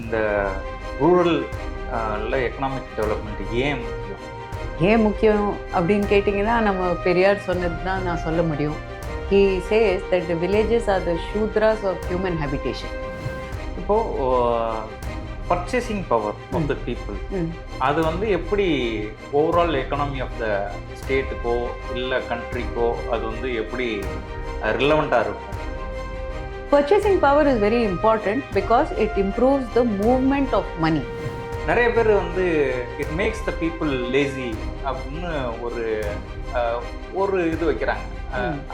இந்த rural economic development ஏன் முக்கியம்? ஏன் முக்கியம் அப்படின்னு கேட்டிங்கன்னா, நம்ம பெரியார் சொன்னது தான் நான் சொல்ல முடியும். He says that the villages are the Shudras of human habitation. இப்போது purchasing power of the people அது வந்து எப்படி ஓவரால் எக்கனாமி ஆஃப் த ஸ்டேட்டுக்கோ இல்லை கண்ட்ரிக்கோ அது வந்து எப்படி ரிலவெண்ட்டாக இருக்கும்? Purchasing power is very important because it improves the movement of money. நிறைய பேர் வந்து it makes the people lazy அப்படின்னு ஒரு இது வைக்கிறாங்க,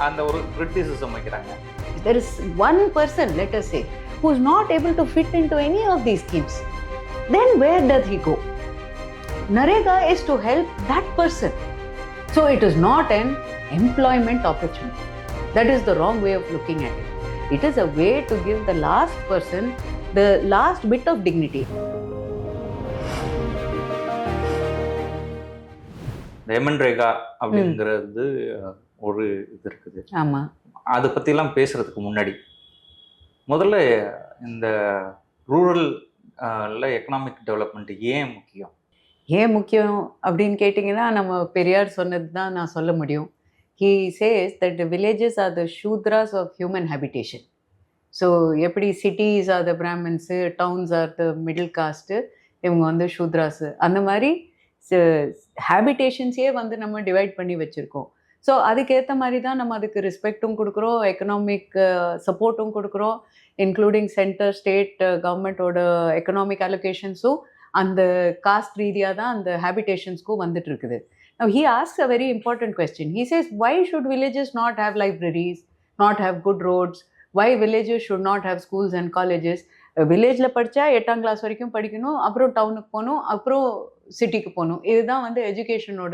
அந்த ஒரு கிரிட்டிசிசம் வைக்கிறாங்க. There is one person, let us say, who is not able to fit into any of these schemes. Then where does he go? Narega is to help that person. So it is not an employment opportunity. That is the wrong way of looking at it. It is a way to give the last person the last bit of dignity. ரெமன்ரேகா அப்படிங்கிறது ஒரு இது இருக்குது. ஆமாம், அதை பற்றிலாம் பேசுகிறதுக்கு முன்னாடி முதல்ல இந்த ரூரல் எக்கனாமிக் டெவலப்மெண்ட் ஏன் முக்கியம்? ஏன் முக்கியம் அப்படின்னு கேட்டிங்கன்னா, நம்ம பெரியார் சொன்னது தான் நான் சொல்ல முடியும். He says that the villages are the Shudras of human habitation. So எப்படி cities are the Brahmins, towns are the middle caste, இவங்க வந்து Shudras. அந்த மாதிரி ஹேபிடேஷன்ஸே வந்து நம்ம டிவைட் பண்ணி வச்சுருக்கோம். ஸோ அதுக்கேற்ற மாதிரி தான் நம்ம அதுக்கு ரெஸ்பெக்டும் கொடுக்குறோம், எக்கனாமிக் சப்போர்ட்டும் கொடுக்குறோம், இன்க்ளூடிங் சென்டர் ஸ்டேட் கவர்மெண்ட்டோட எக்கனாமிக் அலோகேஷன்ஸும் அந்த காஸ்ட் ரீதியாக தான் அந்த ஹேபிடேஷன்ஸ்க்கும் வந்துட்டு இருக்குது. Now he asks a very important question. He says, why should villages not have libraries, not have good roads? Why villages should not have schools and colleges? வில்லேஜில் படித்தா 8ஆம் கிளாஸ் வரைக்கும் படிக்கணும், அப்புறம் டவுனுக்கு போகணும், அப்புறம் சிட்டிக்கு போகணும். இதுதான் வந்து எஜுகேஷனோட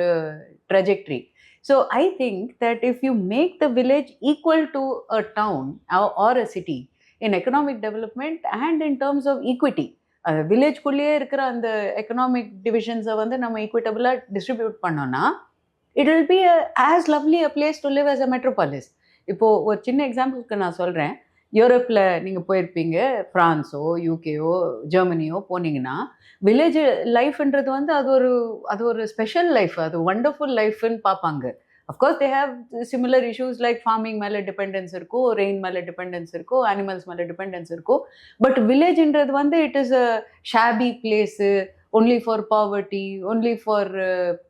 trajectory. So I think that if you make the village equal to a town or a city in economic development and in terms of equity, வில்லேஜ்குள்ளேயே இருக்கிற அந்த எக்கனாமிக் டிவிஷன்ஸை வந்து நம்ம ஈக்விட்டபிளாக டிஸ்ட்ரிபியூட் பண்ணோன்னா it will be as lovely a place to live as a metropolis. இப்போது ஒரு சின்ன எக்ஸாம்பிளுக்கு நான் சொல்கிறேன். யூரோப்பில் நீங்கள் போயிருப்பீங்க, ஃப்ரான்ஸோ யூகேயோ ஜெர்மனியோ போனீங்கன்னா வில்லேஜ் லைஃப்ன்றது வந்து அது ஒரு ஸ்பெஷல் லைஃப், அது ஒண்டர்ஃபுல் லைஃப்னு பார்ப்பாங்க. Of course they have similar issues like farming மேலே டிபெண்டன்ஸ் இருக்கும், ரெயின் மேலே டிபெண்டன்ஸ் இருக்கும், அனிமல்ஸ் மேலே டிபெண்டன்ஸ் இருக்கும். பட் வில்லேஜ்ன்றது வந்து it is a shabby place, only for poverty, only for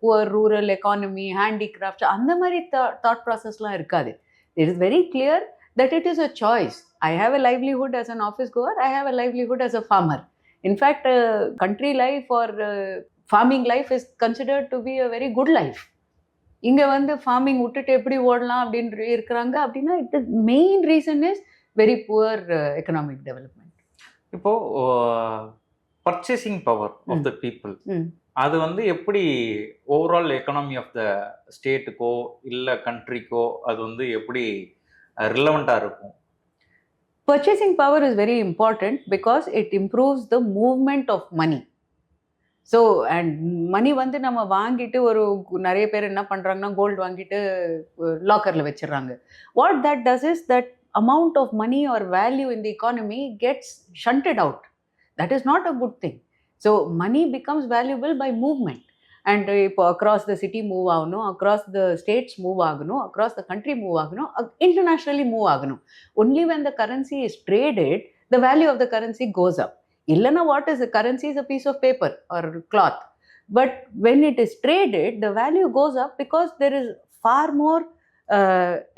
poor rural economy, handicraft, அந்த மாதிரி தாட் ப்ராசஸ்லாம் இருக்காது. It is very clear that it is a choice. I have a livelihood as an office goer, I have a livelihood as a farmer. In fact, country life or farming life is considered to be a very good life. இங்கே வந்து farming விட்டுட்டு எப்படி ஓடலாம் அப்படின்னு இருக்கிறாங்க. அப்படின்னா it is main reason is very poor economic development. இப்போது purchasing power of the people அது வந்து எப்படி ஓவரால் எக்கனாமி ஆஃப் த ஸ்டேட்டுக்கோ இல்லை கண்ட்ரிக்கோ அது வந்து எப்படி ரிலவெண்ட்டாக இருக்கும்? Purchasing power is very important because it improves the movement of money. So and money வந்து நம்ம வாங்கிட்டு நிறைய பேர் என்ன பண்ணுறாங்கன்னா கோல்டு வாங்கிட்டு லாக்கரில் வச்சிடுறாங்க. What that does is that amount of money or value in the economy gets shunted out. That is not a good thing. So money becomes valuable by movement. And இப்போ அக்ராஸ் த சிட்டி மூவ் ஆகணும், across the states move ஆகணும், across the country move ஆகணும், internationally move ஆகணும். Only when the currency is traded the value of the currency goes up. இல்லைன்னா what is the currency is a piece of paper or cloth. But when it is traded the value goes up because there is far more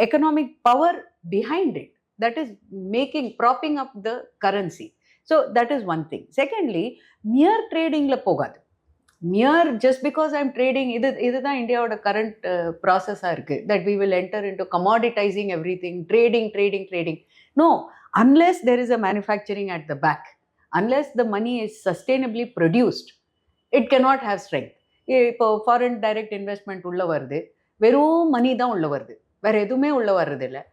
economic power behind it that is propping up the currency. So that is one thing. Secondly, mere trading la pogadu. Mere just because I'm trading, இதுதான் இந்தியாவோட current ப்ராசஸாக இருக்குது, that we will enter into commoditizing everything, trading. No, unless there is a manufacturing at the back, unless the money is sustainably produced, it cannot have strength. இப்போ foreign direct investment உள்ளே வருது, வெறும் மணி தான் உள்ளே வருது, வேறு எதுவுமே உள்ளே வர்றதில்லை.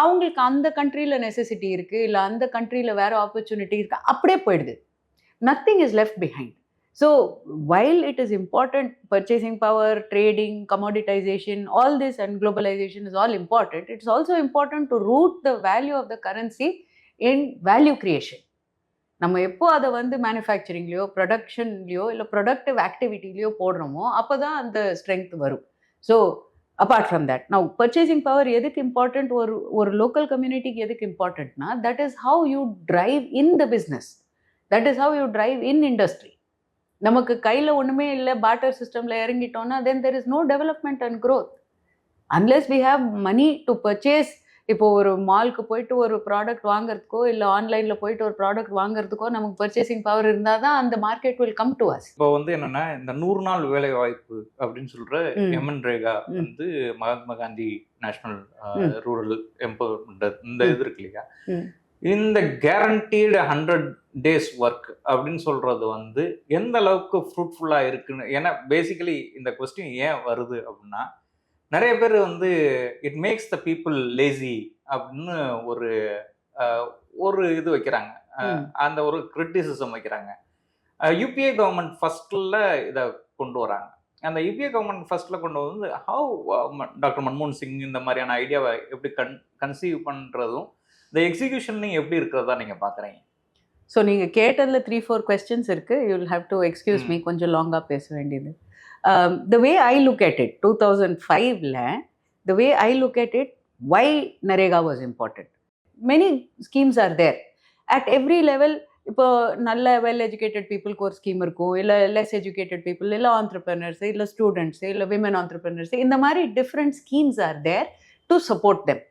அவங்களுக்கு அந்த கண்ட்ரியில் நெசசிட்டி இருக்குது, இல்லை அந்த கண்ட்ரியில் வேறு ஆப்பர்ச்சுனிட்டி இருக்குது, அப்படியே போயிடுது. Nothing is left behind. So while it is important, purchasing power, trading, commoditization, all this and globalization is all important, it's also important to root the value of the currency in value creation. நம்ம எப்போ அதை வந்து மேனுஃபேக்சரிங்லேயோ ப்ரொடக்ஷன்லேயோ இல்லை productive ஆக்டிவிட்டிலையோ போடுறோமோ அப்போ தான் அந்த strength வரும். So apart from that now purchasing power எதுக்கு இம்பார்ட்டண்ட், ஒரு லோக்கல் கம்யூனிட்டிக்கு எதுக்கு இம்பார்ட்டன்ட்னா that is how you drive in the business, that is how you drive in industry. நமக்கு கையில் ஒன்றுமே இல்லை, பார்ட்டர் சிஸ்டமில் இறங்கிட்டோன்னா then there is no development and growth unless we have money to purchase. இப்போ ஒரு மாலுக்கு போயிட்டு ஒரு ப்ராடக்ட் வாங்குறதுக்கோ இல்லை ஆன்லைனில் போயிட்டு ஒரு ப்ராடக்ட் வாங்குறதுக்கோ நமக்கு பர்ச்சேசிங் பவர் இருந்தால் தான் அந்த market will come to us. இப்போ வந்து என்னன்னா இந்த 100 நாள் வேலை வாய்ப்பு அப்படின்னு சொல்ற எம்என்ரேகா வந்து Mahatma Gandhi national rural empowerment இந்த இது இருக்கு இல்லையா, இந்த கேரண்டீடு 100 days ஒர்க் அப்படின்னு சொல்றது வந்து எந்த அளவுக்கு ஃப்ரூட்ஃபுல்லாக இருக்குன்னு. ஏன்னா பேசிக்கலி இந்த கொஸ்டின் ஏன் வருது அப்படின்னா நிறைய பேர் வந்து it makes the people lazy அப்படின்னு ஒரு இது வைக்கிறாங்க, அந்த ஒரு கிரிட்டிசிசம் வைக்கிறாங்க. யூபிஏ கவர்மெண்ட் ஃபர்ஸ்ட்ல இதை கொண்டு வராங்க. அந்த யூபிஏ கவர்மெண்ட் ஃபர்ஸ்ட்ல கொண்டு வந்து ஹவு டாக்டர் மன்மோகன் சிங் இந்த மாதிரியான ஐடியாவை எப்படி கன்சீவ் பண்ணுறதும் இந்த எக்ஸிக்யூஷன்லையும் எப்படி இருக்கிறதா நீங்கள் பார்க்குறீங்க? ஸோ நீங்கள் கேட்டதில் 3-4 questions இருக்குது. You will have to excuse me, கொஞ்சம் லாங்காக பேச வேண்டியது. The way I look at it, 2005 the way I look at it, why NREGA was important. Many schemes are there at every level. இப்போ நல்ல well educated பீப்புளுக்கு ஒரு scheme இருக்கும், இல்லை லெஸ் எஜுகேட்டட் பீப்புள், இல்லை ஆண்டர்பிரினர்ஸ், இல்லை ஸ்டூடெண்ட்ஸ், இல்லை women entrepreneurs, இந்த மாதிரி different schemes are there to support them.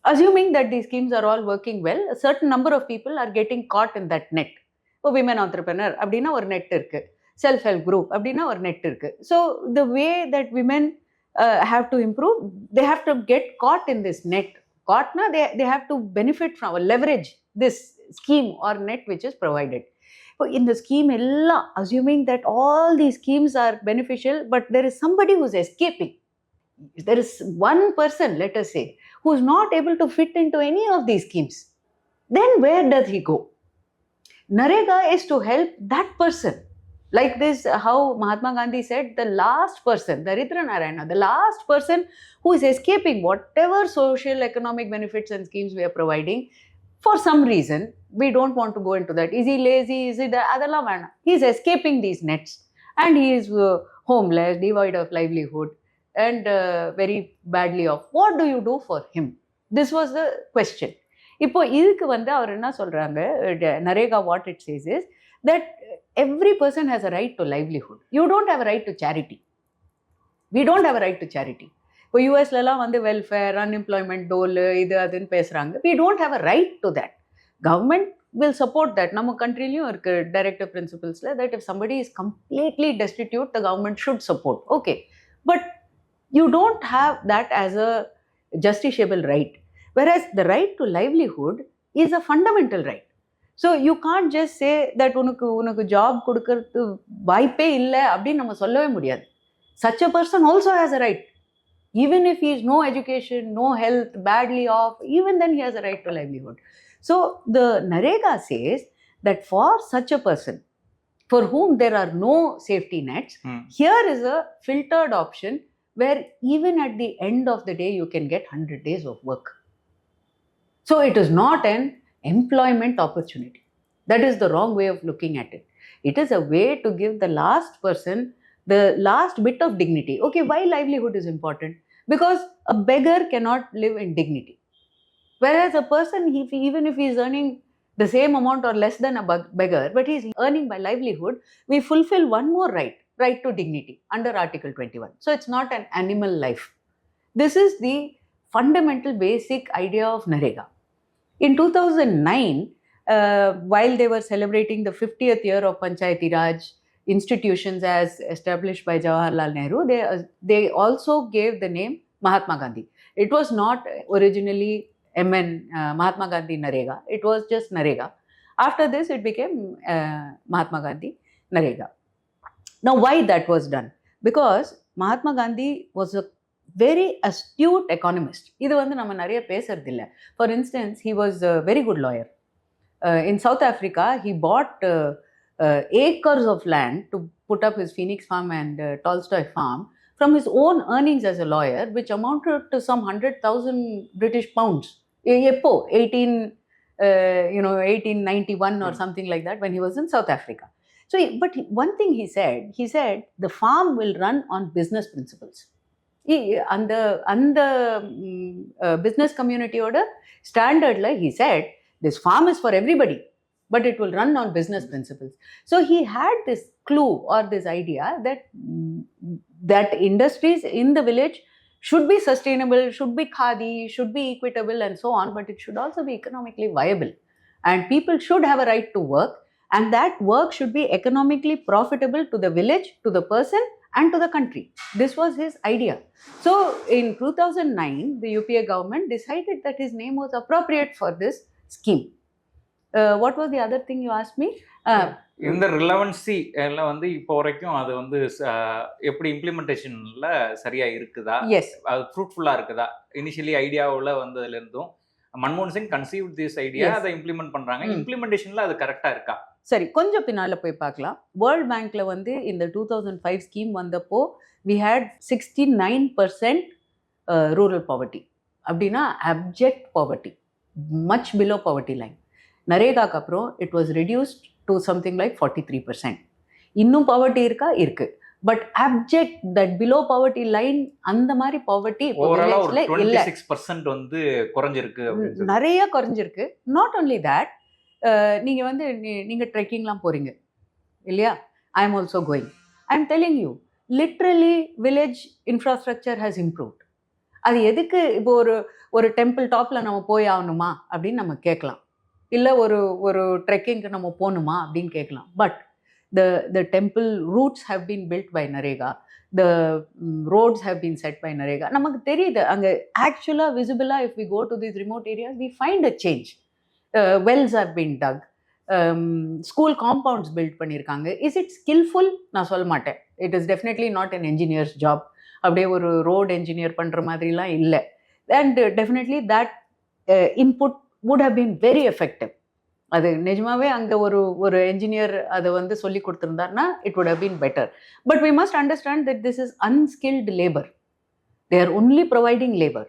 Assuming that these schemes are all working well, a certain number of people are getting caught in that net. இப்போ women entrepreneur அப்படின்னா ஒரு net இருக்குது, self help group அப்படின்னா ஒரு net இருக்குது. So the way that women have to improve, they have to get caught in this net. காட்னா they have to benefit from leverage this scheme or net which is provided. இப்போ இந்த scheme எல்லாம் assuming that all the schemes are beneficial, but there is somebody who is escaping. There is one person, let us say, who is not able to fit into any of these schemes. Then where does he go? NREGA is to help that person. Like this, how Mahatma Gandhi said, the last person, Daridra Narayana, the last person who is escaping whatever social economic benefits and schemes we are providing, for some reason, we don't want to go into that. Is he lazy? Is he that? Adala vana. He is escaping these nets and he is homeless, devoid of livelihood and very badly off. What do you do for him? This was the question. இப்போ இதுக்கு வந்து அவர் என்ன சொல்கிறாங்க, NREGA what it says is that every person has a right to livelihood. You don't have a right to charity. We don't have a right to charity. இப்போ யூஎஸ்லலாம் வந்து welfare, unemployment toll, இது அதுன்னு பேசுகிறாங்க. We don't have a right to that. Government will support that. நம்ம கண்ட்ரிலையும் இருக்குது directive பிரின்சிபல்ஸில் that if somebody is completely destitute, the government should support. Okay. But you don't have that as a justiciable right. Whereas the right to livelihood is a fundamental right. So you can't just say that உனக்கு job கொடுக்கறது வாய்ப்பே இல்லை அப்படின்னு நம்ம சொல்லவே முடியாது. Such a person also has a right. Even if he has no education, no health, badly off, even then he has a right to livelihood. So the NREGA says that for such a person for whom there are no safety nets, here is a filtered option where even at the end of the day you can get 100 days of work. So it is not an employment opportunity. That is the wrong way of looking at it. It is a way to give the last person the last bit of dignity. Okay, why livelihood is important? Because a beggar cannot live in dignity. Whereas a person, even if he is earning the same amount or less than a beggar, but he is earning by livelihood, we fulfill one more right to dignity under Article 21. So it's not an animal life. This is the fundamental basic idea of NREGA. In 2009, while they were celebrating the 50th year of Panchayati Raj institutions as established by Jawaharlal Nehru, they also gave the name Mahatma Gandhi. It was not originally Mahatma Gandhi NREGA. It was just NREGA. After this, it became Mahatma Gandhi NREGA. Now, why that was done? Because Mahatma Gandhi was a very astute economist. இது வந்து நம்ம நிறைய பேசுறது இல்லை. For instance, he was a very good lawyer. In South Africa, he bought acres of land to put up his Phoenix farm and Tolstoy farm from his own earnings as a lawyer, which amounted to some 100,000 British pounds. எப்போ 18 1891 or something like that, when he was in South Africa. So, but one thing he said, the farm will run on business principles. அந்த business community-ஓட standardல he said, this farm is for everybody, but it will run on business principles. So he had this clue or this idea that industries in the village should be sustainable, should be khadi, should be equitable and so on, but it should also be economically viable. And people should have a right to work, and that work should be economically profitable to the village, to the person and to the country. This was his idea. So in 2009, the UPA government decided that his name was appropriate for this scheme. What was the other thing you asked me? இந்த ரிலவன்சி எல்லாம் வந்து இப்போ வரைக்கும் அது வந்து எப்படி இம்ப்ளிமெண்டேஷன்ல சரியா இருக்குதா? எஸ், அது ஃப்ரூட்ஃபுல்லா இருக்குதா? இனிஷியலி ஐடியாவுல வந்ததுல இருந்தும் மன்மோகன் சிங் கன்சீவ் திஸ் ஐடியா, அதை இம்ப்ளிமெண்ட் பண்றாங்க. இம்ப்ளிமெண்டேஷன்ல அது கரெக்டா இருக்கா? சரி, கொஞ்சம் பின்னால போய் பார்க்கலாம். வேர்ல்ட் பேங்க்ல வந்து இந்த 2005 ஸ்கீம் வந்தப்போ we had 69% ரூரல் பாவர்ட்டி. அப்படின்னா abject poverty, much below poverty line. நரேகாக்கு அப்புறம் it was reduced to something like 43%. இன்னும் பாவர்ட்டி இருக்கா? இருக்கு. But abject, that below poverty line, அந்த மாதிரி பாவர்ட்டி ஓவராலா 26% வந்து குறைஞ்சிருக்கு, நிறைய குறைஞ்சிருக்கு. நாட் ஒன்லி தட், நீங்க வந்து நீங்க ட்ரெக்கிங்லாம் போறீங்க இல்லையா? I am also going. I am telling you, literally village infrastructure has improved. அது எதுக்கு இப்போ ஒரு டெம்பிள் டாப்ல நம்ம போய் ஆகணுமா அப்படின்னு நம்ம கேட்கலாம், இல்லை ஒரு ட்ரெக்கிங்க்கு நம்ம போகணுமா அப்படின்னு கேட்கலாம். But the temple routes have been built by Narega, the roads have been set by Narega. நமக்கு தெரியுது அங்கே ஆக்சுவலாக விசிபிளாக, if we go to these remote areas, we find a change. Wells have been dug, school compounds built பண்ணியிருக்காங்க. Is it skillful? நான் சொல்ல மாட்டேன். It is definitely not an engineer's job. அப்படியே ஒரு ரோட் என்ஜினியர் பண்ணுற மாதிரிலாம் இல்லை. And definitely that input would have been very effective. அது நிஜமாவே அங்கே ஒரு என்ஜினியர் அதை வந்து சொல்லி கொடுத்துருந்தாருன்னா it would have been better. But we must understand that this is unskilled labor. They are only providing labor.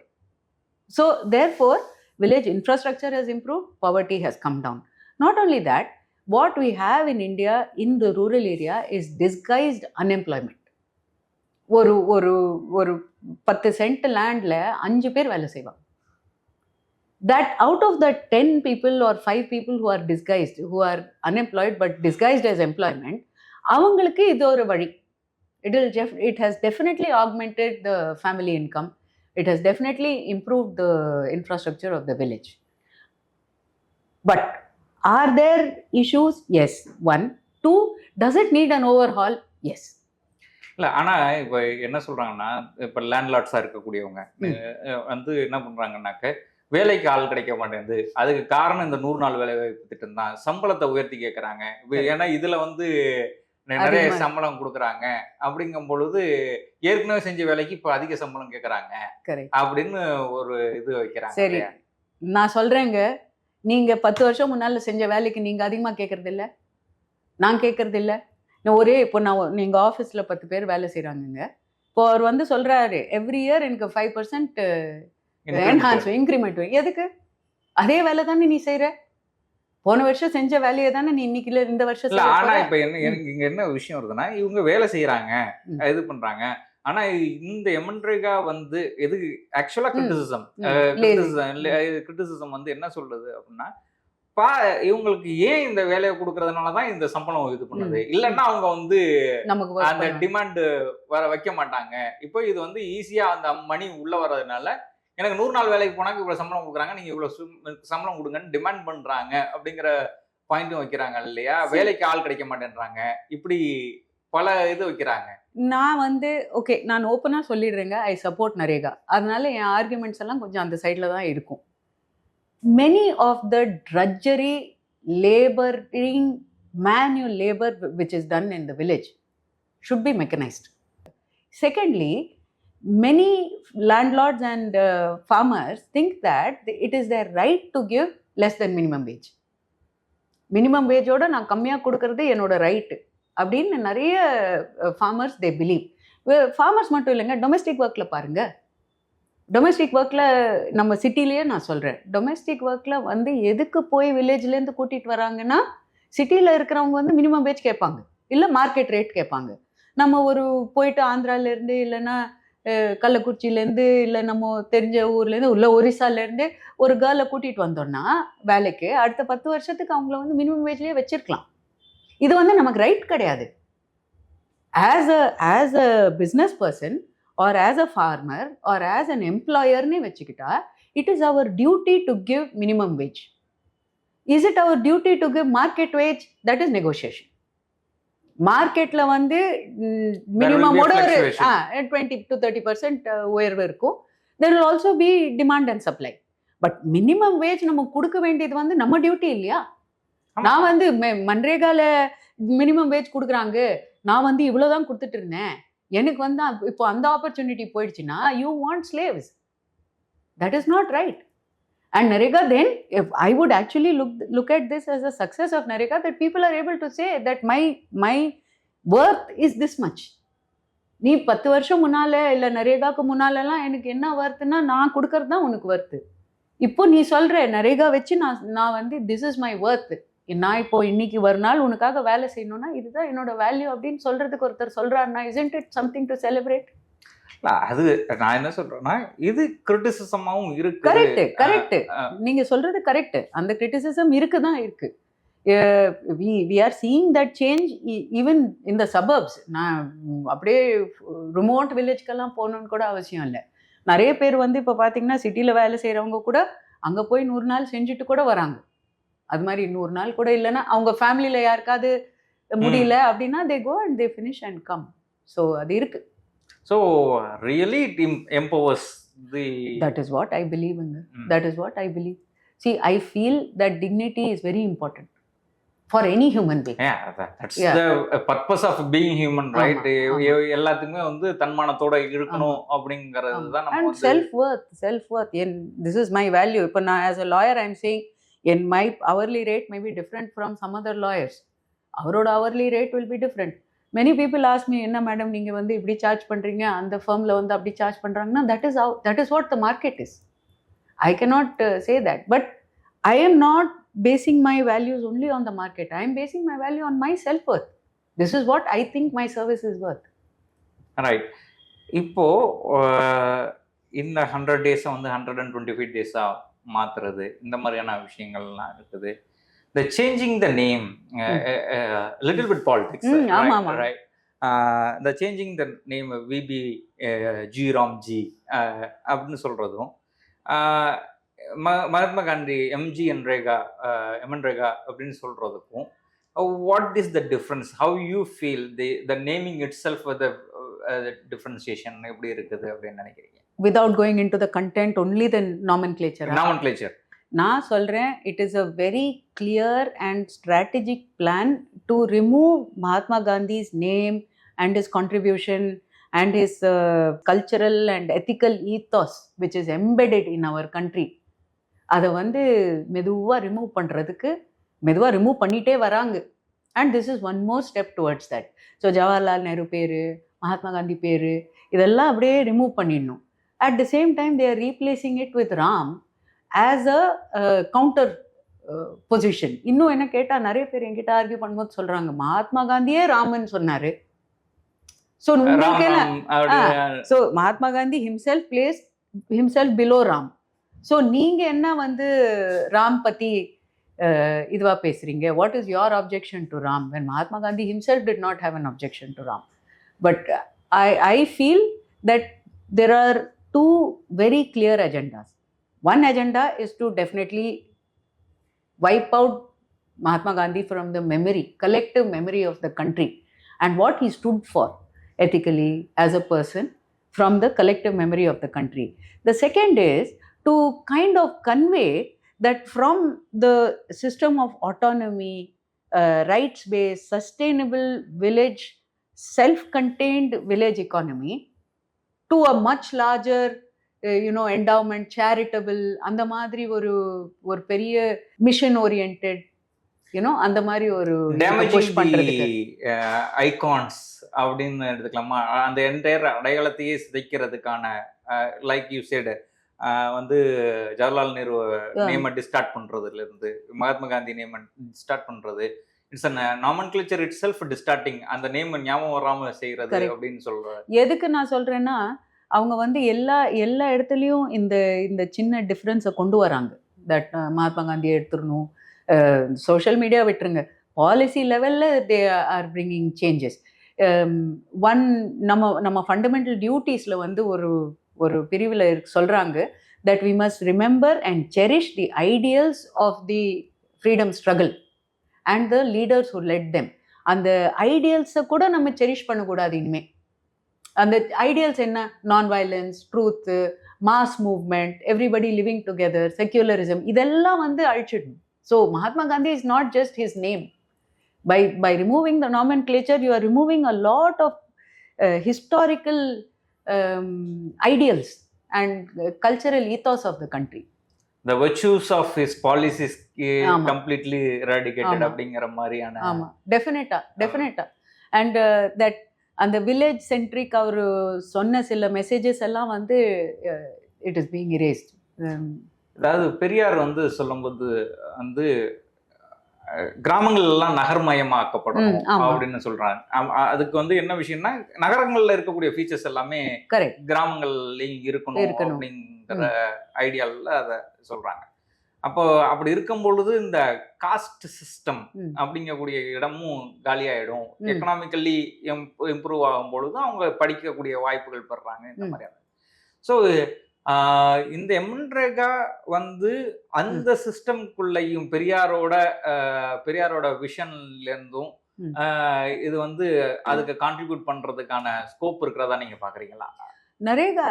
So therefore, village infrastructure has improved, poverty has come down. Not only that, what we have in India in the rural area is disguised unemployment. ஒரு 10 send லேண்டில் 5 பேர் வேலை செய்வாங்க. That out of the 10 people or 5 people who are disguised, who are unemployed but disguised as employment, அவங்களுக்கு இது ஒரு வழி. It has definitely augmented the family income. It has definitely improved the infrastructure of the village. But are there issues? Yes. 1. 2, does it need an overhaul? Yes. இல்லை, ஆனால் இப்போ என்ன சொல்கிறாங்கன்னா, இப்போ லேண்ட்லார்ட்ஸாக இருக்கக்கூடியவங்க வந்து என்ன பண்ணுறாங்கன்னாக்க, வேலைக்கு ஆள் கிடைக்க மாட்டேங்குது. அதுக்கு காரணம் இந்த 100 நாள் வேலை வாய்ப்பு திட்டம் தான். சம்பளத்தை உயர்த்தி கேட்குறாங்க. ஏன்னா இதில் வந்து நிறைய சம்பளம் கொடுக்குறாங்க. அப்படிங்கும் பொழுது ஏற்கனவே செஞ்ச வேலைக்கு இப்போ அதிக சம்பளம் கேட்குறாங்க அப்படின்னு ஒரு இது வைக்கிறாங்க. சரி, நான் சொல்கிறேங்க, நீங்கள் 10 வருஷம் முன்னால் செஞ்ச வேலைக்கு நீங்கள் அதிகமாக கேட்குறது இல்லை, நான் கேட்குறது இல்லை. இப்போ நீங்கள் ஆஃபீஸில் 10 பேர் வேலை செய்கிறாங்கங்க. இப்போ அவர் வந்து சொல்கிறாரு, எவ்ரி இயர் எனக்கு 5% என்ஹான்ஸ் இன்க்ரிமெண்ட். எதுக்கு? அதே வேலை தானே நீ செய்கிற, போன வருஷம் செஞ்ச வேலையை தானே நீ இன்னைக்கு இந்த வருஷம். ஆனா இப்ப இங்க என்ன விஷயம் வருதுன்னா, இவங்க வேலை செய்யறாங்க, இது பண்றாங்க. ஆனா இந்த எமன்ரேகா வந்து எது ஆக்சுவலா கிரிட்டிசிசம் வந்து என்ன சொல்றது அப்படின்னா, இவங்களுக்கு ஏன் இந்த வேலையை கொடுக்கறதுனாலதான் இந்த சம்பளம் இது பண்ணுது, இல்லைன்னா அவங்க வந்து அந்த டிமாண்ட் வர வைக்க மாட்டாங்க. இப்போ இது வந்து ஈஸியா அந்த மணி உள்ள வர்றதுனால எனக்கு 100 நாள் வேலைக்கு போனாக்க இவ்வளவு சம்பளம் கொடுக்குறாங்க, நீங்க இவ்வளவு சம்பளம் கொடுங்கன்னு டிமாண்ட் பண்றாங்க அப்படிங்கிற பாயிண்ட்டும் வைக்கிறாங்க இல்லையா? வேலைக்கு ஆள் கிடைக்க மாட்டேன்றாங்க, இப்படி பல இது வைக்கிறாங்க. நான் வந்து ஓகே, நான் ஓப்பனா சொல்லிடுறேங்க, ஐ சப்போர்ட் நரேகா. அதனால என் ஆர்குமெண்ட்ஸ் எல்லாம் கொஞ்சம் அந்த சைட்ல தான் இருக்கும். Many of the drudgery, laboring, manual labor which is done in the village should be mechanized. Secondly, many landlords and farmers think that it is their right to give less than minimum wage. Minimum wage ஓட நான் கம்மியாக கொடுக்கறது என்னோட right அப்படின்னு நிறைய farmers they believe. Farmers மட்டும் இல்லைங்க, domestic ஒர்க்கில் பாருங்க, டொமெஸ்டிக் ஒர்க்கில் நம்ம சிட்டிலேயே நான் சொல்கிறேன், டொமெஸ்டிக் ஒர்க்கில் வந்து எதுக்கு போய் வில்லேஜ்லேருந்து கூட்டிகிட்டு வராங்கன்னா, சிட்டியில் இருக்கிறவங்க வந்து மினிமம் வேஜ் கேட்பாங்க, இல்லை மார்க்கெட் ரேட் கேட்பாங்க. நம்ம ஒரு போயிட்டு ஆந்திராலேருந்து இல்லைன்னா கள்ளக்குறிச்சியிலேருந்து இல்லை நம்ம தெரிஞ்ச ஊர்லேருந்து இல்லை ஒரிசாலேருந்து ஒரு கேர்ளை கூட்டிகிட்டு வந்தோம்னா வேலைக்கு அடுத்த 10 வருஷத்துக்கு அவங்கள வந்து மினிமம் வேஜ்லேயே வச்சிருக்கலாம். இது வந்து நமக்கு ரைட் கிடையாது. As a business person or as a farmer or as an employer ne vechikita, it is our duty to give minimum wage. Is it our duty to give market wage? That is negotiation. Market la vande minimum oda 20 to 30% உயர்வு இருக்கும். There will also be demand and supply. But minimum wage நம்ம கொடுக்க வேண்டியது வந்து நம்ம duty இல்லையா? நான் வந்து மன்ரேகால மினிமம் வேஜ் கொடுக்குறாங்க, நான் வந்து இவ்வளோதான் கொடுத்துட்டு இருந்தேன், எனக்கு வந்து இப்போ அந்த ஆப்பர்ச்சுனிட்டி போயிடுச்சுன்னா you want slaves. That is not right. And NREGA then I would actually look at this as a success of NREGA, that people are able to say that my worth is this much. நீ 10 வருஷம் முன்னால இல்லை நரேகாவுக்கு முன்னாலெல்லாம் எனக்கு என்ன வர்த்துன்னா நான் கொடுக்கறது தான் உனக்கு வர்த்து. இப்போ நீ சொல்கிற நரேகா வச்சு நான் வந்து திஸ் இஸ் மை ஒர்த், நான் இப்போ இன்னைக்கு ஒரு நாள் உனக்காக வேலை செய்யணும்னா இதுதான் என்னோட வேல்யூ அப்படின்னு சொல்றதுக்கு ஒருத்தர் சொல்றாருன்னா isn't it something to celebrate? அது நான் என்ன சொல்றேன்னா இது கிரிட்டிசிசமாவும் இருக்கு. கரெக்ட் நீங்க சொல்றது கரெக்ட். அந்த கிரிட்டிசிசம் இருக்குதான் இருக்கு. we are seeing that change even in the suburbs. நான் அப்படியே ரிமோட் வில்லேஜ்க்கெல்லாம் போகணுன்னு கூட அவசியம் இல்லை. நிறைய பேர் வந்து இப்போ பார்த்தீங்கன்னா சிட்டியில் வேலை செய்கிறவங்க கூட அங்கே போய் 100 நாள் செஞ்சுட்டு கூட வராங்க. அது மாதிரி 100 நாள் கூட இல்லைன்னா அவங்க ஃபேமிலியில் யாருக்காவது முடியல அப்படின்னா they go and they finish and come. So அது இருக்கு. So really it empowers the... That is what I believe in. That is what I believe. See, I feel that dignity is very important for any human being. Yeah, that's the purpose of being human, right? எல்லாத்துக்குமே வந்து தன்மானத்தோட இருக்கணும் அப்படிங்கிறது தான் நம்ம வந்து self worth. This is my value. இப்போ நான் as a lawyer I am saying in my hourly rate may be different from some other lawyers. அவரோட hourly rate will be different. Many people ask me, என்ன madam நீங்கள் வந்து இப்படி charge பண்ணுறீங்க, அந்த ஃபர்மில் வந்து அப்படி சார்ஜ் பண்ணுறாங்கன்னா that is what the market is. I cannot say that. But I am not basing my values only on the market. I am basing my value on my self-worth. This is what I think my service is worth. Right. இப்போ இந்த 100 days வந்து 125 days-ஆ மாத்துறது, இந்த மாதிரியான விஷயங்கள்லாம் இருக்குது. The changing the name, little bit politics, right? The changing the name VB G Ramji அப்படின்னு சொல்றதும், மகாத்மா காந்தி எம்ஜி என்ரேகா எம்என்ரேகா அப்படின்னு சொல்றதுக்கும், what is the difference? How you feel the naming itself with the differentiation எப்படி இருக்குது அப்படின்னு நினைக்கிறீங்க? Without going into the content, only the nomenclature. நான் சொல்கிறேன், it is a very clear and strategic plan to remove Mahatma Gandhi's name and his contribution and his cultural and ethical ethos which is embedded in our country. அதை வந்து மெதுவாக remove பண்ணிகிட்டே வராங்க. And this is one more step towards that. So Jawaharlal Nehru பேர், மகாத்மா காந்தி பேர், இதெல்லாம் அப்படியே remove பண்ணிடணும். At the same time they are replacing it with Ram as a counter position. இன்னும் என்ன கேட்டால் நிறைய பேர் என்கிட்ட ஆர்கியூ பண்ணும்போது சொல்கிறாங்க, மகாத்மா காந்தியே ராமன் சொன்னார். ஸோ உங்களுக்கு so Mahatma Gandhi himself placed himself below Ram. So நீங்கள் என்ன வந்து ராம் பற்றி இதுவாக பேசுகிறீங்க? What is your objection to Ram when Mahatma Gandhi himself did not have an objection to Ram? But I feel that there are two very clear agendas. One agenda is to definitely wipe out Mahatma Gandhi from the memory, collective memory of the country, and what he stood for ethically as a person from the collective memory of the country. The second is to kind of convey that from the system of autonomy, rights-based, sustainable village, self-contained village economy to a much larger, endowment, charitable, அந்த மாதிரி ஒரு பெரிய mission oriented, அந்த மாதிரி ஒரு push பண்றதுக்கு icons அப்படின்னு எடுத்துக்கலாமா? அந்த என்டையர் அடையாளத்தையே சிதைக்கிறதுக்கான லைக் யூ சேடு வந்து ஜவஹர்லால் நேரு நேமை டிஸ்டார்ட் பண்றதுல இருந்து மகாத்மா காந்தி நேமை டிஸ்டார்ட் பண்றது, it's a nomenclature itself distorting. அந்த நேம் ஞாபகம் வராம செய்யறது அப்படின்னு சொல்றேன். எதுக்கு நான் சொல்றேன்னா, அவங்க வந்து எல்லா எல்லா இடத்துலையும் இந்த இந்த சின்ன டிஃப்ரென்ஸை கொண்டு வராங்க. தட் மகாத்மா காந்தியை எடுத்துடணும், சோஷியல் மீடியா விட்டுருங்க, பாலிசி லெவலில் they are bringing changes. One நம்ம நம்ம ஃபண்டமெண்டல் டியூட்டிஸில் வந்து ஒரு ஒரு பிரிவில் சொல்கிறாங்க that we must remember and cherish the ideals of the freedom struggle and the leaders who led them. அந்த ஐடியல்ஸை கூட நம்ம செரிஷ் பண்ணக்கூடாது இனிமேல். அந்த ஐடியல்ஸ் என்ன? Non violence, truth, mass movement, everybody living together, secularism, இதெல்லாம் வந்து அழிச்சிடணும். So Mahatma Gandhi is not just his name. By removing the nomenclature, you are removing a lot of historical ideals and cultural ethos of the country. The virtues of his policies completely eradicated அப்படிங்கிற மாதிரியான. ஆமா, டெஃபினட்டா. And that அந்த village centric அவர் சொன்ன சில messages எல்லாம் வந்து it is being இரேஸ்ட். அதாவது பெரியார் வந்து சொல்லும்போது வந்து கிராமங்கள் எல்லாம் நகர்மயமாக்கப்படும் அப்படின்னு சொல்றாங்க. அதுக்கு வந்து என்ன விஷயம்னா, நகரங்கள்ல இருக்கக்கூடிய ஃபீச்சர்ஸ் எல்லாமே கிராமங்கள்லயும் இருக்கணும் அப்படிங்கிற ஐடியால அதை சொல்றாங்க. அப்போ அப்படி இருக்கும் பொழுது இந்த காஸ்ட் சிஸ்டம் அப்படிங்கக்கூடிய இடமும் காலியாயிடும். எக்கனாமிக்கலி இம்ப்ரூவ் ஆகும் பொழுது அவங்க படிக்கக்கூடிய வாய்ப்புகள் பெறாங்க இந்த மாதிரியான. ஸோ இந்த எம்என்ரேகா வந்து அந்த சிஸ்டம்குள்ளையும் பெரியாரோட விஷன்ல இருந்தும் இது வந்து அதுக்கு கான்ட்ரிபியூட் பண்றதுக்கான ஸ்கோப் இருக்கிறதா நீங்க பாக்குறீங்களா? நரேகா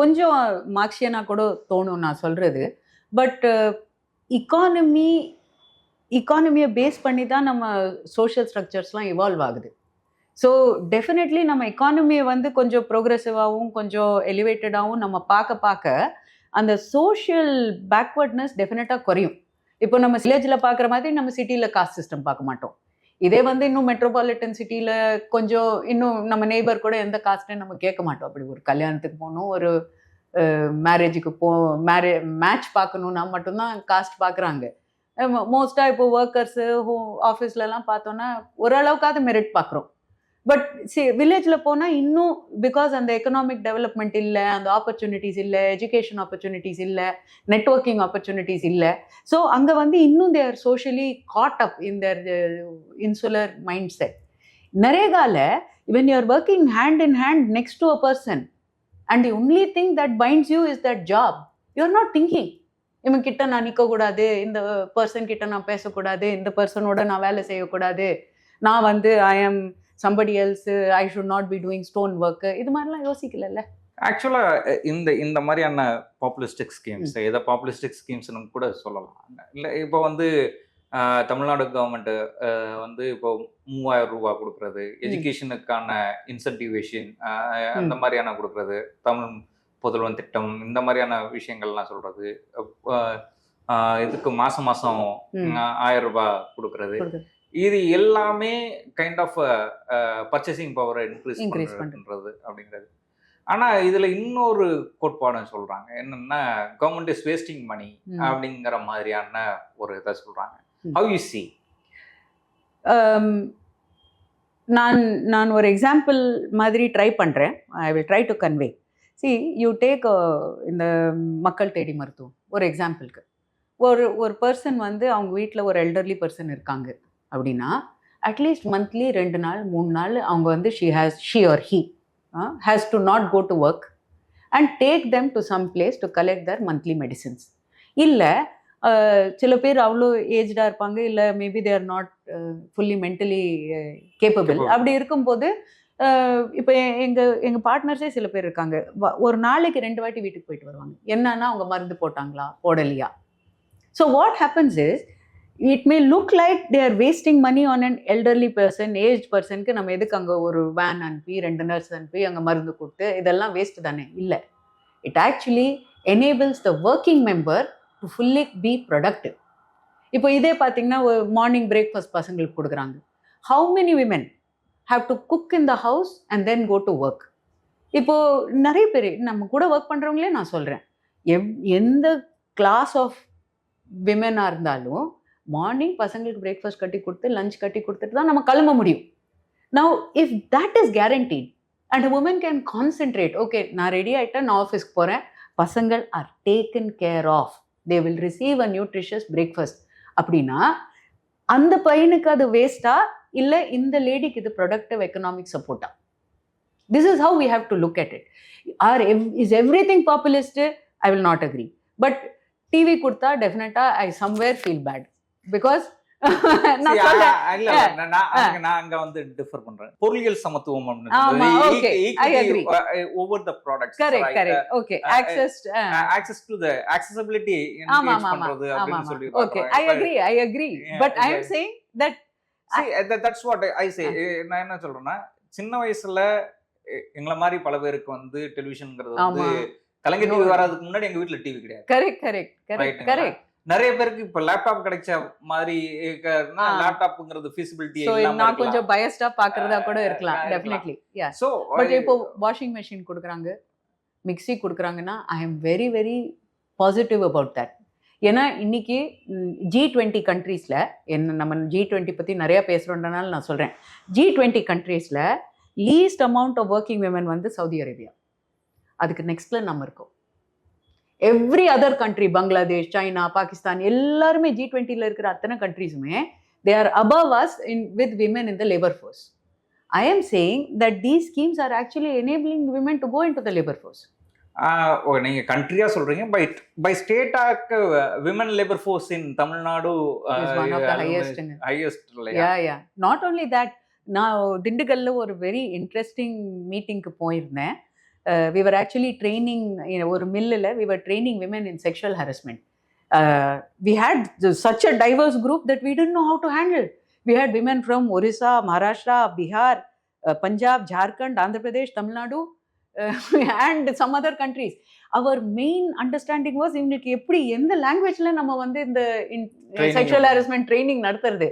கொஞ்சம் மார்க்சியனா கூட தோணும் நான் சொல்றது. பட் இக்கானமியை பேஸ் பண்ணி தான் நம்ம சோஷியல் ஸ்ட்ரக்சர்ஸ்லாம் இவால்வ் ஆகுது. ஸோ டெஃபினெட்லி நம்ம எக்கானமியை வந்து கொஞ்சம் ப்ரோக்ரெசிவாகவும் கொஞ்சம் எலிவேட்டடாகவும் நம்ம பார்க்க அந்த சோஷியல் பேக்வர்ட்னஸ் டெஃபினட்டாக குறையும். இப்போ நம்ம வில்லேஜில் பார்க்குற மாதிரி நம்ம சிட்டியில் காஸ்ட் சிஸ்டம் பார்க்க மாட்டோம். இதே வந்து இன்னும் மெட்ரோபாலிட்டன் சிட்டியில் கொஞ்சம் இன்னும் நம்ம நெய்பர் கூட எந்த காஸ்ட்னு நம்ம கேட்க மாட்டோம். அப்படி ஒரு கல்யாணத்துக்கு போகணும், ஒரு மேரேஜுக்கு மேட்ச் பார்க்கணுன்னா மட்டும்தான் காஸ்ட் பார்க்குறாங்க. மோஸ்ட்டாக இப்போ ஒர்க்கர்ஸு ஆஃபீஸ்லலாம் பார்த்தோன்னா ஓரளவுக்காவது மெரிட் பார்க்குறோம். பட் வில்லேஜில் போனால் இன்னும் பிகாஸ் அந்த எக்கனாமிக் டெவலப்மெண்ட் இல்லை, அந்த ஆப்பர்ச்சுனிட்டிஸ் இல்லை, எஜுகேஷன் ஆப்பர்ச்சுனிட்டிஸ் இல்லை, நெட்வொர்க்கிங் ஆப்பர்ச்சுனிட்டிஸ் இல்லை. ஸோ அங்கே வந்து இன்னும் their socially caught up in their insular mindset. நரேகாவில் when you are working hand in hand next to a person and the only thing that binds you is that job, you are not thinking இவன் கிட்ட நான் நிற்கக்கூடாது, இந்த person கிட்ட நான் பேசக்கூடாது, இந்த பர்சனோட நான் வேலை செய்யக்கூடாது, நான் வந்து ஐ ஆம் somebody else, I should not be doing stone work, இது மாதிரிலாம் யோசிக்கல. ஆக்சுவலாக இந்த மாதிரியான பாப்புலிஸ்டிக் ஸ்கீம்ஸ், எதை பாப்புலிஸ்டிக் ஸ்கீம்ஸ்னு கூட சொல்லலாம். இல்லை இப்போ வந்து தமிழ்நாடு கவர்மெண்ட் வந்து இப்போ 3000 ரூபாய் கொடுக்குறது, எஜுகேஷனுக்கான இன்சென்டிவேஷன் அந்த மாதிரியான கொடுக்குறது, தமிழ் புதல்வன் திட்டம், இந்த மாதிரியான விஷயங்கள்லாம் சொல்றது, இதுக்கு மாசம் 1000 ரூபாய் கொடுக்குறது, இது எல்லாமே கைண்ட் ஆஃப் பர்ச்சேசிங் பவரை இன்க்ரீஸ் பண்றது அப்படிங்கிறது. ஆனா இதுல இன்னொரு கோட்பாடு சொல்றாங்க, என்னன்னா கவர்மெண்ட் இஸ் வேஸ்டிங் மணி அப்படிங்கிற மாதிரியான ஒரு இதை சொல்றாங்க. How you see? நான் ஒரு எக்ஸாம்பிள் மாதிரி ட்ரை பண்றேன். I will try to convey. You take இந்த மக்கள் தேடி மருத்துவம் ஒரு எக்ஸாம்பிளுக்கு. ஒரு பர்சன் வந்து அவங்க வீட்டில் ஒரு எல்டர்லி பர்சன் இருக்காங்க அப்படின்னா, அட்லீஸ்ட் மந்த்லி 2 நாள் 3 நாள் அவங்க வந்து she or he has to not go to work and take them to some place to collect their monthly medicines. இல்லை சில பேர் அவ்வளோ ஏஜ்டாக இருப்பாங்க, இல்லை maybe they are not fully mentally capable. அப்படி இருக்கும்போது இப்போ எங்கள் பார்ட்னர்ஸே சில பேர் இருக்காங்க, ஒரு நாளைக்கு 2 வாட்டி வீட்டுக்கு போயிட்டு வருவாங்க. என்னன்னா அவங்க மருந்து போட்டாங்களா போடலையா. So what happens is, it may look like they are wasting money on an elderly person, aged personக்கு நம்ம எதுக்கு அங்கே ஒரு வேன் அனுப்பி 2 நர்ஸ் அனுப்பி அங்கே மருந்து கொடுத்து இதெல்லாம் வேஸ்ட் தானே. இல்லை, it actually enables the working member to fully be productive. இப்போ இதே பார்த்தீங்கன்னா ஒரு மார்னிங் பிரேக்ஃபாஸ்ட் பசங்களுக்கு கொடுக்குறாங்க. how many women have to cook in the house and then go to work. இப்போ நிறைய பேர் நம்ம கூட ஒர்க் பண்ணுறவங்களே நான் சொல்கிறேன், எந்த கிளாஸ் ஆஃப் விமெனாக இருந்தாலும் மார்னிங் பசங்களுக்கு பிரேக்ஃபாஸ்ட் கட்டி கொடுத்து லஞ்ச் கட்டி கொடுத்துட்டு தான் நம்ம கிளம்ப முடியும். Now if that is guaranteed and a woman can concentrate, okay நான் ரெடி ஆகிட்டேன், நான் ஆஃபீஸ்க்கு போகிறேன், பசங்கள் are taken care of, they will receive a nutritious breakfast அப்படின்னா அந்த பையனுக்கு அது வேஸ்டா இல்லை இந்த லேடிக்கு இது ப்ரொடக்டிவ் எக்கனாமிக் சப்போர்ட்டா? This is how we have to look at it. Is everything populist? I will not agree. But TV கொடுத்தா டெஃபினட்டா I somewhere feel bad because நான் அங்க வந்து டிஃபர் பண்றேன். பொருளியல் சமத்துவம் over the products. Correct. Okay. Access to the accessibility engage பண்றது அப்படினு சொல்லி. Okay. I agree. But I am saying that that's what I say. நான் என்ன சொல்றேன்னா, சின்ன வயசுல எங்களை மாதிரி பல பேருக்கு வந்து டெலிவிஷன்ங்கிறது வந்து கலைஞர் டிவி வராதுக்கு முன்னாடி எங்க வீட்டுல டிவி கிடையாது. கரெக்ட். நிறைய பேருக்கு இப்ப லேப்டாப் கிடைச்ச மாதிரி லேப்டாப்ங்கிறது ஃபீசிபிலிட்டி இல்லாம நான் கொஞ்சம் பயஸ்டா பாக்குறதா கூட இருக்கலாம். Definitely yeah. சோ பட் இப்போ வாஷிங் மெஷின் கொடுக்குறாங்க, மிக்ஸி கொடுக்குறாங்கன்னா I am very very positive about that. ஏன்னா இன்னைக்கு G20 கண்ட்ரீஸ்ல நம்ம G20 பத்தி நிறைய பேசுறோம்ன்றனால நான் சொல்றேன், G20 கண்ட்ரீஸ்ல least amount of working women வந்து சவுதி அரேபியா. அதுக்கு நெக்ஸ்ட்ல நம்ம இருக்கோம். Every other country, Bangladesh, China, Pakistan, எல்லாருமே G20ல இருக்கிற அத்தனை கண்ட்ரீஸுமே they are above us with women in the labour force. I am saying that these schemes are actually enabling women to go into the labour force. நீங்க கண்ட்ரியா சொல்றீங்க, by ஸ்டேட்டாக்கு women labour force in Tamil Nadu highest. Not only that, நான் திண்டுக்கல்ல ஒரு very interesting மீட்டிங்க்கு போயிருந்தேன். we were actually training ஒரு மில்லில் we were training women in sexual harassment. We had such a diverse group that we didn't know how to handle. We had women from Orissa, Maharashtra, Bihar, Punjab, Jharkhand, Andhra Pradesh, Tamil Nadu and some other countries. Our main understanding was இவங்களுக்கு எப்படி எந்த லாங்குவேஜ்ல நம்ம வந்து இந்த sexual harassment training நடத்துறது.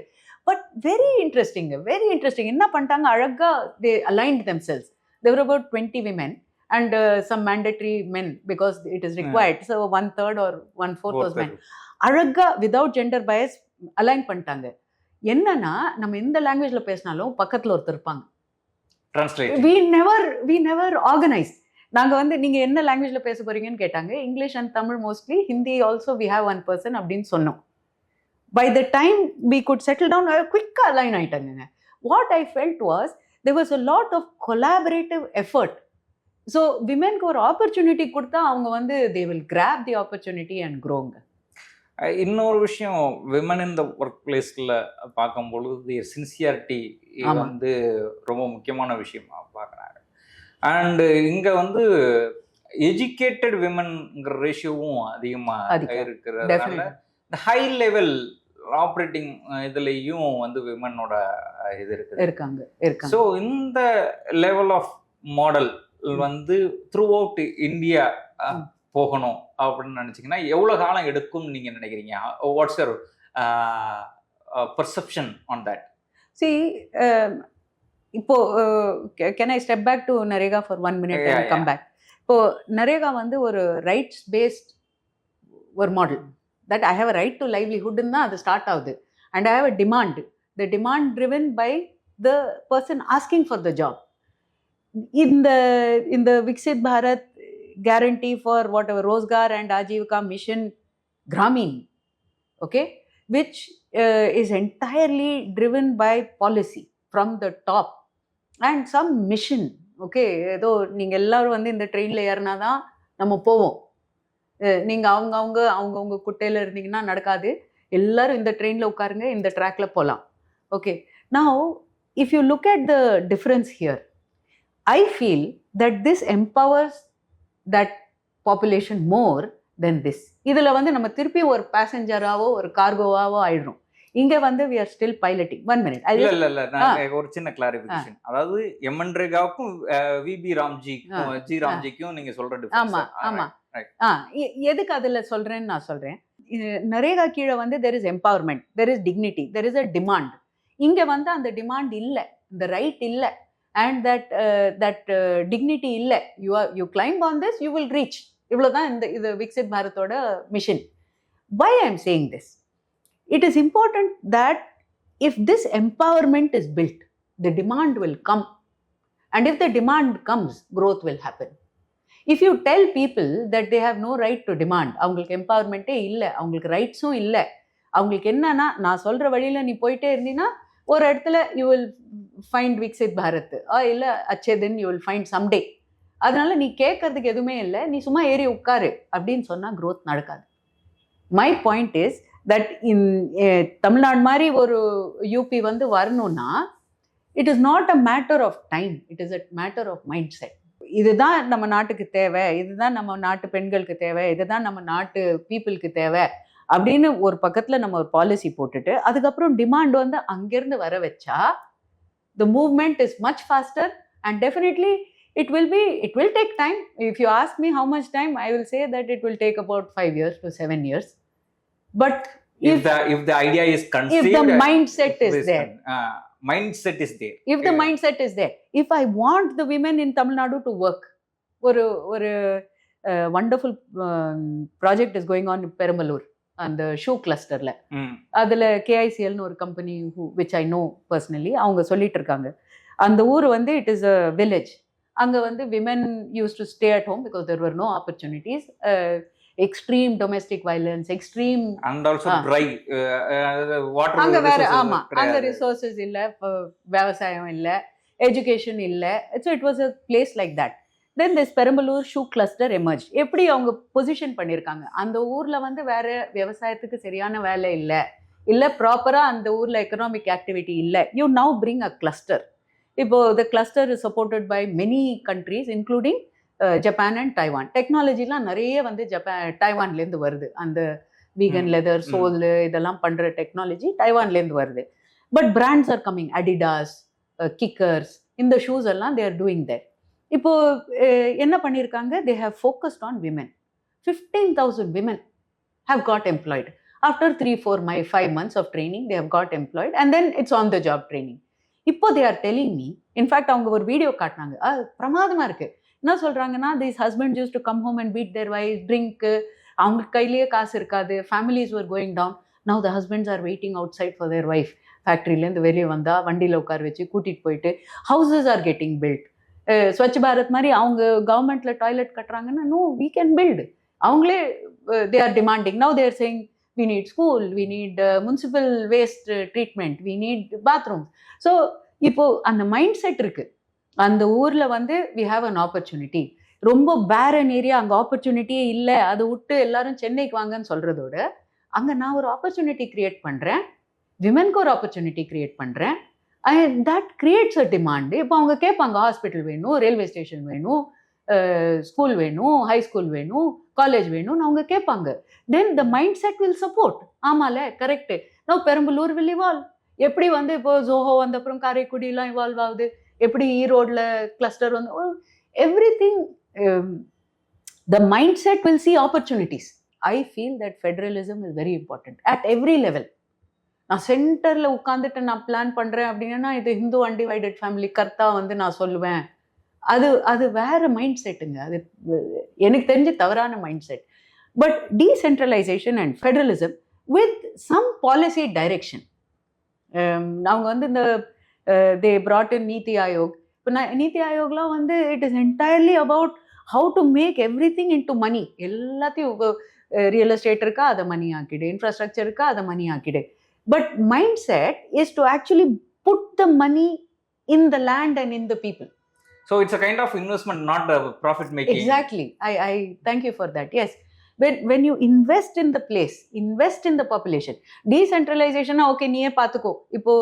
But very interesting. என்ன பண்ணிட்டாங்க, அழகா they aligned themselves. There were about 20 women and some mandatory men because it is required. So 1/3 or 1/4 was men. அழகா without gender bias align பண்ணிட்டாங்க. என்னன்னா நம்ம எந்த லாங்குவேஜ்ல பேசினாலும் பக்கத்துல ஒருத்தர் இருப்பாங்க. We never organized. நாங்க வந்து நீங்க என்ன லாங்குவேஜ்ல பேச போறீங்கன்னு கேட்டாங்க. English and Tamil mostly, Hindi also we have one person அப்படின்னு சொன்னோம். By the time we could settle down, quick align ஆயிட்டாங்க. What I felt was there was a lot of collaborative effort. So women க்கு ஒரு ஆப்பர்ச்சுனிட்டி கொடுத்தா அவங்க வந்து they will grab the opportunity and growங்க. இன்னொரு விஷயம், விமன் இந்த ஒர்க் பிளேஸ்ல பார்க்கும்பொழுது சின்சியாரிட்டி வந்து ரொம்ப முக்கியமான விஷயமா பார்க்குறாங்க. அண்ட் இங்க வந்து எஜுகேட்டட் விமன்ங்கிற ரேஷியோவும் அதிகமாக இருக்கிறதுனால இந்த ஹை லெவல் ஆப்ரேட்டிங் இதுலேயும் வந்து விமனோட இது இருக்காங்க. ஸோ இந்த லெவல் ஆஃப் மாடல் வந்து த்ரூ அவுட் இந்தியா போகணும் அப்படின்னு நினைச்சீங்கன்னா எவ்வளவு காலம் எடுக்கும் நீங்க நினைக்கிறீங்க? What's your perception on that? See, இப்போ can I step back to Narega for 1 minute and come back? இப்போ நரேகா வந்து ஒரு ரைட்ஸ் பேஸ்ட் ஒரு model. that I have a right to livelihood ன்னு தான் அது ஸ்டார்ட் ஆகுது. and I have a demand. The demand driven by the person asking for the job. in the Viksit Bharat guarantee for whatever Rozgar and Ajivika mission Gramin, okay, which is entirely driven by policy from the top and some mission. okay, ஏதோ நீங்கள் எல்லாரும் வந்து இந்த ட்ரெயினில் ஏறினாதான் நம்ம போவோம், நீங்கள் அவங்கவுங்க குட்டையில் இருந்தீங்கன்னா நடக்காது, எல்லாரும் இந்த ட்ரெயினில் உட்காருங்க, இந்த ட்ராக்ல போகலாம். Okay, now if you look at the difference here, I feel that this empowers that population more than this. இதில் வந்து நம்ம திருப்பி ஒரு பேசஞ்சராவோ ஒரு கார்கோவாவோ ஆயிடுறோம். இங்க வந்து we are still piloting. 1 minute. இல்ல நான் ஒரு சின்ன கிளாரிஃபிகேஷன். அதாவது எம்என்ரேகாவுக்கும் விபி ராம்ஜிக்கும் ஜி ராம்ஜிக்கும் நீங்க சொல்ற டிஃபரன்ஸ். ஆமா. எதுக்கு அதுல சொல்றேன்னு நான் சொல்றேன். நரேகா கீழே வந்து there is empowerment, there is dignity, there is a demand. இங்க வந்து அந்த டிமாண்ட் இல்லை. இந்த ரைட் இல்லை, அண்ட் தட் டிக்னிட்டி இல்லை. You climb on this, you will reach. இவ்வளோதான் இது விக்சித் பாரத்தோட mission. Why I am saying this? It is important that if this empowerment is built, the demand will come. And if the demand comes, growth will happen. If you tell people that they have no right to demand, அவங்களுக்கு எம்பவர்மெண்ட்டே இல்லை, அவங்களுக்கு ரைட்ஸும் இல்லை, அவங்களுக்கு என்னன்னா நான் சொல்கிற வழியில் நீ போயிட்டே இருந்தீங்கன்னா ஒரு இடத்துல you will find Viksit Bharat, இல்லை அச்சே then you will find someday. அதனால நீ கேட்கறதுக்கு எதுவுமே இல்லை, நீ சும்மா ஏறி உட்காரு அப்படின்னு சொன்னால் growth நடக்காது. My point is that in Tamil Nadu மாதிரி ஒரு யூபி வந்து வரணும்னா it is not a matter of time, it is a matter of mindset. இதுதான் நம்ம நாட்டுக்கு தேவை, இதுதான் நம்ம நாட்டு பெண்களுக்கு தேவை, இதுதான் நம்ம நாட்டு பீப்புளுக்கு தேவை அப்படின்னு ஒரு பக்கத்தில் நம்ம ஒரு பாலிசி போட்டுட்டு அதுக்கப்புறம் டிமாண்ட் வந்து அங்கேருந்து வர வச்சா the movement is much faster and definitely it will take time. If you ask me how much time, I will say that it will take about 5 years to 7 years. But if the idea is conceived, if the mindset is there, mindset is there. If the mindset is there, if I want the women in Tamil Nadu to work, ஒரு wonderful project is going on in Perambalur அந்த shoe கிளஸ்டர்ல. அதில் கேஐசிஎல்னு ஒரு company which I know personally, அவங்க சொல்லிட்டு இருக்காங்க அந்த ஊர் வந்து இட் இஸ் அ வில்லேஜ். அங்கே வந்து women use to stay at home because there were no opportunities. Extreme domestic violence, extreme and also dry water, அங்கே வேற ஆமா அங்கே ரிசோர்சஸ் இல்லை, விவசாயம் இல்லை, எஜுகேஷன் இல்லை. So it was a place like that. Then this Perambalur shoe cluster emerge. எப்படி அவங்க பொசிஷன் பண்ணியிருக்காங்க, அந்த ஊரில் வந்து வேற விவசாயத்துக்கு சரியான வேலை இல்லை ப்ராப்பராக அந்த ஊரில் எக்கனாமிக் ஆக்டிவிட்டி இல்லை. You now bring a cluster. இப்போ the cluster is supported by many countries including Japan and Taiwan. டெக்னாலஜிலாம் நிறைய வந்து டைவான்லேருந்து வருது. அந்த வீகன் லெதர், சோல் இதெல்லாம் பண்ணுற டெக்னாலஜி டைவான்லேருந்து வருது. But brands are coming, Adidas, Kickers, இந்த ஷூஸ் எல்லாம் தே ஆர் டூயிங் தேர். இப்போ என்ன பண்ணியிருக்காங்க, they have focused on women. 15,000 women have got employed. After 3-4-5 months of training, they have got employed and then it's on the job training. இப்போ they are telling me, in fact அவங்க ஒரு video காட்டினாங்க, பிரமாதமாக இருக்குது. என்ன சொல்கிறாங்கன்னா, these husbands used to come home and beat their wives, drink, அவங்க கையிலேயே காசு இருக்காது, families were going down. Now the husbands are waiting outside for their wife. ஃபேக்ட்ரியிலேருந்து வெளியே வந்தால் வண்டியில் உட்கார வச்சு கூட்டிகிட்டு போயிட்டு houses are getting built. Swachh Bharat மாதிரி அவங்க கவர்மெண்ட்டில் டாய்லெட் கட்டுறாங்கன்னா, நோ we can build. அவங்களே they are demanding. Now they are saying we need school, we need municipal waste treatment, we need bathrooms. So இப்போ அந்த மைண்ட் செட் இருக்குது அந்த ஊரில் வந்து we have an opportunity. ரொம்ப பேரன் ஏரியா, அங்கே ஆப்பர்ச்சுனிட்டியே இல்லை, அதை விட்டு எல்லாரும் சென்னைக்கு வாங்கன்னு சொல்கிறதோட அங்கே நான் ஒரு ஆப்பர்ச்சுனிட்டி க்ரியேட் பண்ணுறேன், விமென்க்கு ஒரு ஆப்பர்ச்சுனிட்டி க்ரியேட் பண்ணுறேன், and that creates a demand. இப்போ அவங்க கேட்பாங்க, ஹாஸ்பிட்டல் வேணும், ரயில்வே ஸ்டேஷன் வேணும், ஸ்கூல் வேணும், ஹை ஸ்கூல் வேணும், காலேஜ் வேணும்னு அவங்க கேட்பாங்க. Then the mindset will support. ஆமால, correct. No Perambalur will evolve. எப்படி வந்து இப்போ ஜோஹோ வந்த அப்புறம் காரைக்குடிலாம் இவால்வ் ஆகுது, எப்படி ஈரோடில் கிளஸ்டர் வந்து, every thing the mindset will see opportunities. I feel that federalism is very important at every level. நான் சென்டரில் உட்காந்துட்டு நான் பிளான் பண்ணுறேன் அப்படின்னா, இது ஹிந்து அன்டிவைடட் ஃபேமிலி கர்த்தா வந்து நான் சொல்லுவேன். அது வேற மைண்ட் செட்டுங்க. அது எனக்கு தெரிஞ்ச தவறான mindset. But decentralisation and federalism with some policy direction. அவங்க வந்து இந்த தே brought in நீத்தி ஆயோக். இப்போ நீத்தி ஆயோக்லாம் வந்து it is entirely about how to make everything into money. எல்லாத்தையும் ரியல் எஸ்டேட் இருக்கா அதை மணி ஆக்கிடு, இன்ஃப்ராஸ்ட்ரக்சர் இருக்கா அதை மணி ஆக்கிடு. But mindset is to actually put the money in the land and in the people. So it's a kind of investment, not a profit making. Exactly. I thank you for that. Yes. When you invest in the place, invest in the population. Decentralization, okay, நீயே பார்த்துக்கோ. இப்போ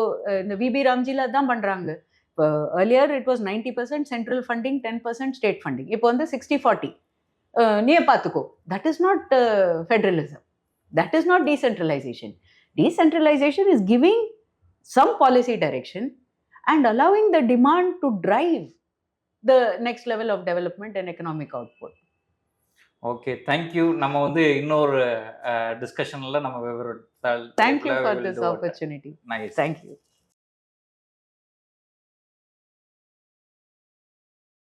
இந்த VP ராம்ஜில தான் பண்ணுறாங்க. இப்போ earlier it was 90% central funding, 10% state funding. இப்போ வந்து 60-40. நீயே பார்த்துக்கோ. That is not federalism. That is not decentralization. Decentralization is giving some policy direction and allowing the demand to drive the next level of development and economic output. Okay, thank you. நம்ம வந்து இன்னொரு டிஸ்கஷன்ல நம்ம Thank you for this opportunity. Nice. Thank you.